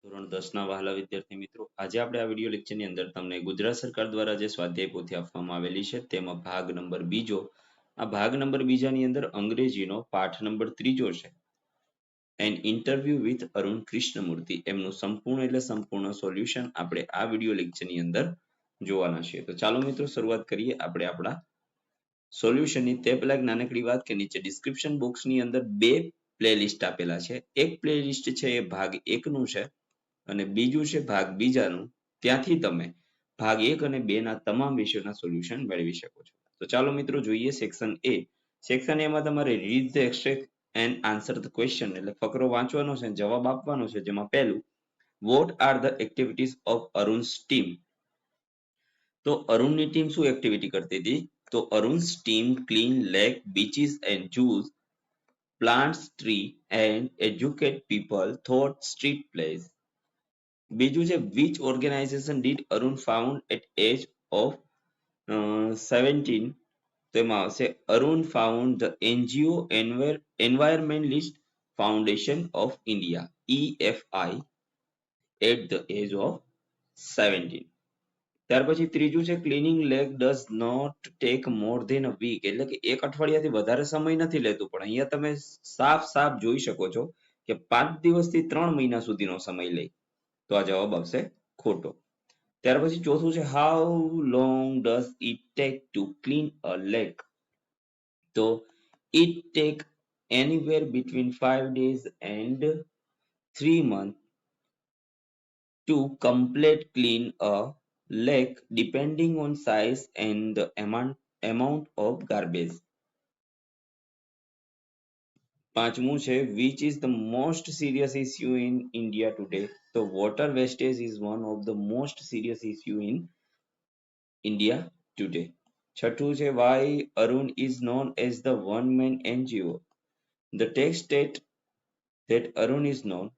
ધોરણ 10 ના વહાલા વિદ્યાર્થી મિત્રો, આજે આપણે આ વિડિયો લેક્ચરની અંદર તમને ગુજરાત સરકાર દ્વારા જે સ્વાધ્યાય પોથી આપવામાં આવેલી છે તેમાં ભાગ નંબર બીજો, આ ભાગ નંબર બીજાની અંદર અંગ્રેજીનો પાઠ નંબર ત્રીજો છે. An interview with Arun Krishnamurthy એમનું સંપૂર્ણ એટલે સંપૂર્ણ સોલ્યુશન આપણે આ વિડિયો લેક્ચરની અંદર જોવાના છે. તો ચાલો મિત્રો શરૂઆત કરીએ આપણે આપણા સોલ્યુશનની. તે પહેલા એક નાનકડી વાત કે નીચે ડિસ્ક્રિપ્શન બોક્સની અંદર બે પ્લેલિસ્ટ આપેલા છે. એક પ્લેલિસ્ટ છે એ ભાગ 1 નું છે અને બીજું છે ભાગ બીજાનું. ત્યાંથી તમે ભાગ 1 અને 2 ના તમામ વિષયોના સોલ્યુશન મેળવી શકો છો. તો ચાલો મિત્રો જોઈએ સેક્શન એ. સેક્શન એ માં તમારે read the extract and answer the question એટલે ફકરો વાંચવાનો છે જવાબ આપવાનો છે. જેમાં પહેલું what are the activities of Arun's team. તો અરુણની ટીમ શું એક્ટિવિટી કરતી હતી? તો Arun's team clean lake beaches and zoos, plants tree and educate people thought street plays. બીજું છે which organization did Arun found at age of 17? તો એમાં આવશે Arun found the NGO Environmentalist Foundation of India EFI at the age of 17. ત્યાર પછી ત્રીજું છે cleaning leg does not take more than a week એટલે કે એક અઠવાડિયાથી વધારે સમય નથી લેતું. પણ અહીંયા તમે સાફ જોઈ શકો છો કે 5 દિવસથી 3 મહિના સુધીનો સમય લે. તો આ જવાબ આવશે ખોટો. ત્યાર પછી ચોથું છે how long does it take to clean a lake. તો it take anywhere between 5 days and 3 months to complete clean a lake depending on size and the amount of garbage. પાંચમું છે which is the most serious issue in India today. તો water wastage is one of the most serious issue in India today. છઠ્ઠું છે why Arun is known as the one man NGO. The text state that Arun is known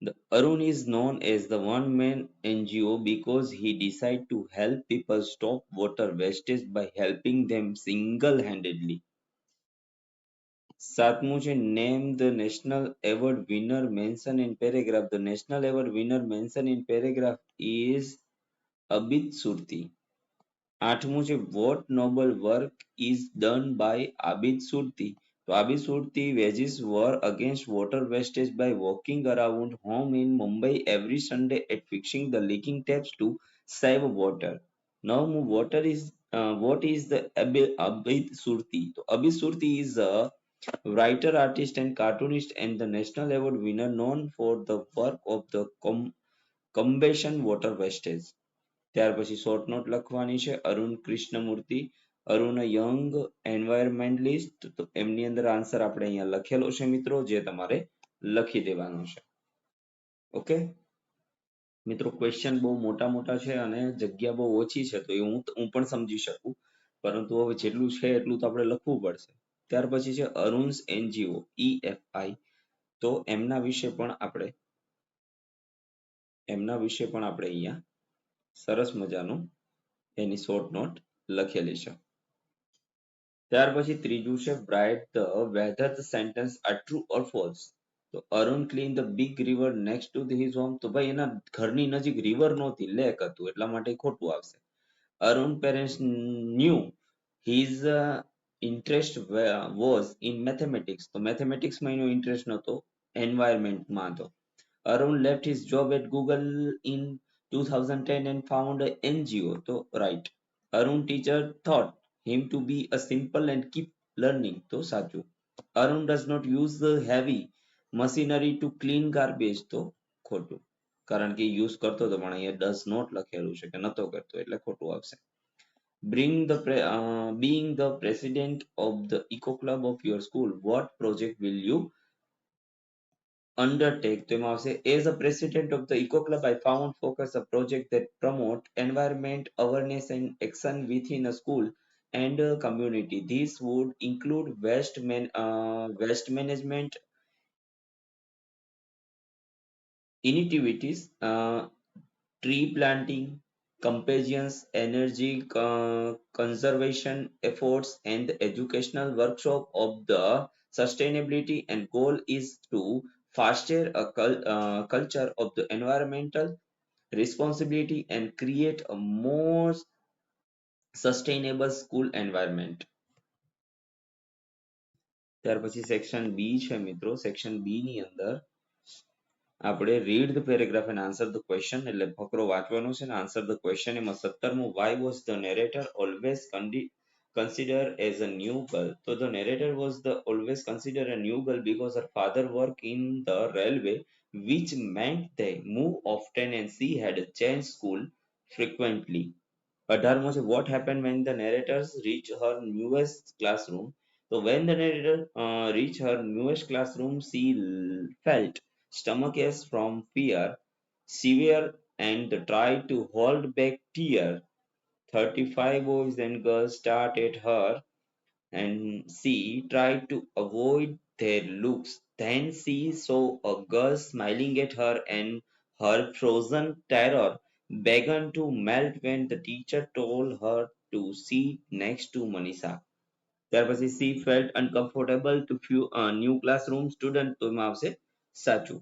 The Arun is known as the one-man NGO because he decided to help people stop water wastage by helping them single-handedly. સાતમું છે name the national award winner mentioned in paragraph. The national award winner mentioned in paragraph is Abid Surti. આઠમું છે what noble work is done by Abid Surti. તો Abid Surti wages war against water wastage by walking around home in Mumbai every Sunday and fixing the leaking taps to save water. Now what is the Abid Surti? તો Abid Surti is a writer, artist and cartoonist and the national award winner known for the work of the combustion water wastage. ત્યાર પછી short note લખવાની છે Arun Krishnamurthy, Arun young environmentalist. તો એમની અંદર answer આપણે અહીંયા લખેલો છે મિત્રો, જે તમારે લખી દેવાનો છે. ઓકે મિત્રો, ક્વેશ્ચન બહુ મોટા છે અને જગ્યા બહુ ઓછી છે તો એ હું પણ સમજી શકું, પરંતુ હવે જેટલું છે એટલું તો આપણે લખવું પડશે. ત્યાર પછી છે અરુણ્સ એનજીઓ EFI. તો એમના વિશે પણ આપણે અહીંયા સરસ મજાનું એની શોર્ટ નોટ લખેલી છે. ત્યાર પછી ત્રીજું છે write the whether the sentence are true or false. તો Arun clean the big river next to his home. તો ભાઈ એના ઘરની નજીક રિવર નહોતી, લેક હતું, એટલા માટે ખોટું આવશે. Arun parents knew his interest was in mathematics. તો mathematics માં એનો ઇન્ટરેસ્ટ નહોતો, એન્વાયરમેન્ટમાં હતો. Arun left his job at Google in 2010 and found a NGO. તો right. Arun teacher thought him to be a simple and keep learning. તો સાચું. Arun does not use the heavy machinery to clean garbage. તો ખોટું, કારણ કે use કરતો હતો પણ અહીંયા does not લખેલું છે કે નતો કરતો, એટલે ખોટું આવશે. Being the president of the eco club of your school, what project will you undertake? તો એમાં આવશે as a president of the eco club I found focus a project that promote environment awareness and action within a school and a community. This would include waste management initiatives, tree planting, compassions, energy conservation efforts and the educational workshop of the sustainability, and goal is to foster a culture of the environmental responsibility and create a more sustainable school environment. ત્યાર પછી section B છે મિત્રો. Section B ની અંદર આપણે read the paragraph and answer the question એટલે ફકરો વાંચવાનો છે ને answer the question. એમાં 17મું why was the narrator always considered as a new girl? So the narrator was the always considered a new girl because her father worked in the railway, which meant they move often and she had to change school frequently. 18મો છે what happened when the narrators reached her newest classroom? So when the narrator reached her newest classroom, she felt stomach aches from fear, severe, and tried to hold back tears. 35 boys and girls stared at her, and she tried to avoid their looks. Then she saw a girl smiling at her, and her frozen terror began to melt when the teacher told her to sit next to Manisha. ત્યાર પછી she felt uncomfortable to few new classroom student. તો એમાં આવશે સાચું.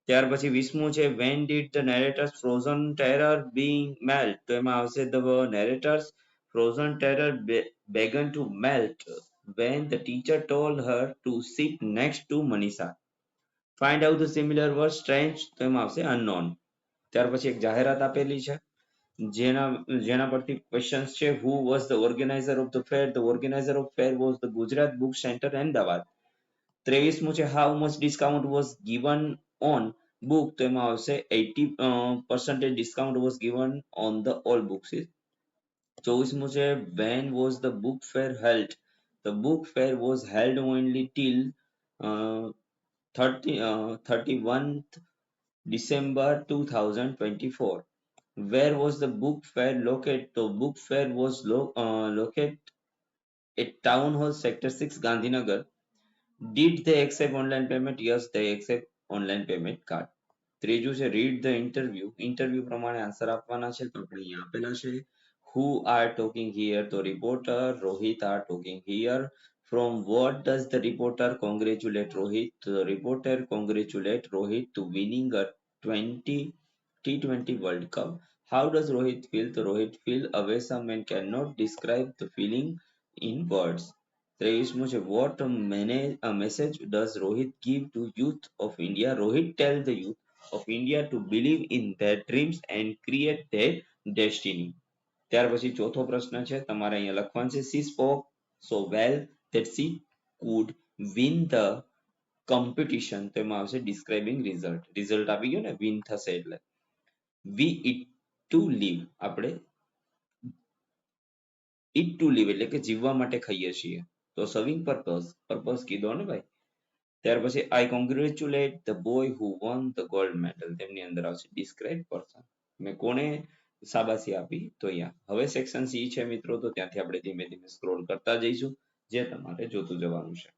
ત્યાર પછી 20મું છે when did the narrator's frozen terror being melt? તો એમાં આવશે the narrator's frozen terror began to melt when the teacher told her to sit next to Manisha. Find out the similar words strange. તો એમાં આવશે unknown. ત્યાર પછી એક જાહેરાત આપેલી છે જેના પરથી questions છે who was the organizer of the fair? The organizer of fair was the Gujarat Book Center Ahmedabad. 23મું છે how much discount was given on book? તો એમાં આવશે 80% discount was given on the all books. 24મું છે when was the book fair held? The book fair was held only till 31st December 2024. Where was the book fair located? The book fair was located at Town Hall Sector 6 Gandhinagar. Did they accept online payment? Yes, they accept online payment card. ત્રીજું છે read the interview. Interview પ્રમાણે answer આપવાના છે તો આપણે અહીંયા આપેલા છે who are talking here? તો reporter Rohit are talking here. From what does the reporter congratulate Rohit? The reporter congratulate Rohit to winning a T20 World Cup. How does Rohit feel? The Rohit feel awesome and cannot describe the feeling in words. 23મું છે what message does Rohit give to youth of India? Rohit tell the youth of India to believe in their dreams and create their destiny. ત્યાર પછી ચોથો પ્રશ્ન છે તમારે અહીંયા લખવાનું છે she spoke so well that she could win the competition. તો એમાં આવશે describing result આવી ગયો ને win થશે એટલે we eat to live આપણે eat to live એટલે કે જીવવા માટે ખાઈએ છીએ તો serving purpose કીધો ને ભાઈ. ત્યાર પછી I congratulate the boy who won the gold medal. તેમની અંદર આવશે describe person. મેં કોને શાબાશી આપી તો અહીંયા હવે સેક્શન સી છે મિત્રો તો ત્યાંથી આપણે ધીમે ધીમે સ્ક્રોલ કરતા જઈશું જે તમારે જોતું જવાનું છે.